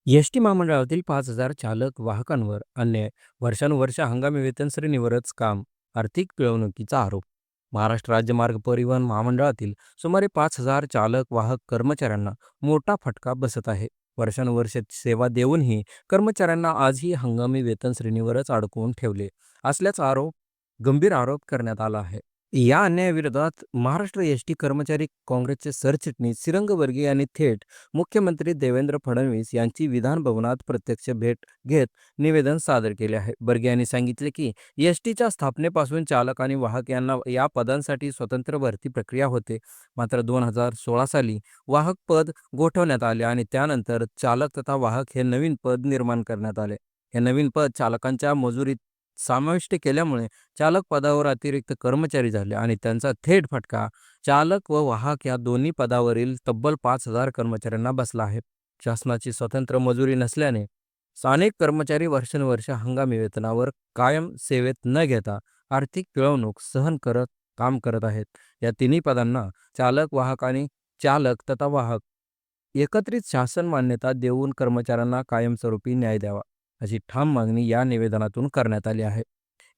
ST महामंडळातील 5,000 चालक वाहकांवर अन्याय, वर्षानुवर्षे हंगामी वेतन श्रेणीवरच काम, आर्थिक पिळवणुकीचा आरोप. महाराष्ट्र राज्य मार्ग परिवहन महामंडळातील सुमारे 5,000 चालक वाहक कर्मचाऱ्यांना मोठा फटका बसत आहे. वर्षानुवर्षे सेवा देऊनही कर्मचाऱ्यांना आजही हंगामी वेतन श्रेणीवरच अडकवून ठेवले असल्याचा गंभीर आरोप करण्यात आला आहे. या अन्यायाविरोधात महाराष्ट्र एस-टी कर्मचारी काँग्रेसचे सरचिटणीस श्रीरंग वर्गे यांनी थेट मुख्यमंत्री देवेंद्र फडणवीस यांची विधान भवनात प्रत्यक्ष भेट घेत निवेदन सादर केले आहे. बर्गे यांनी सांगितले की एस-टीच्या स्थापनेपासून चालक आणि वाहक यांना या पदांसाठी स्वतंत्र भरती प्रक्रिया होते. मात्र 2016 साली वाहक पद गोठवण्यात आले आणि त्यानंतर चालक तथा वाहक हे नवीन पद निर्माण करण्यात आले. हे नवीन पद चालकांच्या मजुरीत समाविष्ट केल्यामुळे चालक पदावर अतिरिक्त कर्मचारी झाले आणि त्यांचा थेट फटका चालक व वाहक या दोन्ही पदावरील तब्बल 5,000 कर्मचाऱ्यांना बसला आहे. शासनाची स्वतंत्र मजुरी नसल्याने अनेक कर्मचारी वर्षानुवर्षे हंगामी वेतनावर कायम सेवेत न घेता आर्थिक पिळवणूक सहन करत काम करत आहेत. या तिन्ही पदांना चालक, वाहक आणि चालक तथा वाहक एकत्रित शासन मान्यता देऊन कर्मचाऱ्यांना कायमस्वरूपी न्याय द्यावा, अशी ठाम मागणी या निवेदनातून करण्यात आली आहे.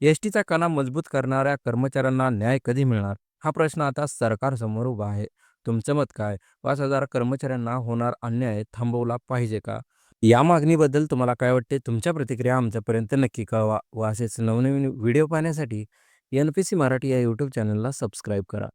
एस-टीचा कणा मजबूत करणाऱ्या कर्मचाऱ्यांना न्याय कधी मिळणार? हा प्रश्न आता सरकारसमोर उभा आहे. तुमचं मत काय? 5,000 कर्मचाऱ्यांना होणार अन्याय थांबवला पाहिजे का? या मागणीबद्दल तुम्हाला काय वाटते? तुमच्या प्रतिक्रिया आमच्यापर्यंत नक्की कळवा व असेच नवनवीन व्हिडिओ पाहण्यासाठी NPC मराठी या यूट्यूब चॅनलला सबस्क्राईब करा.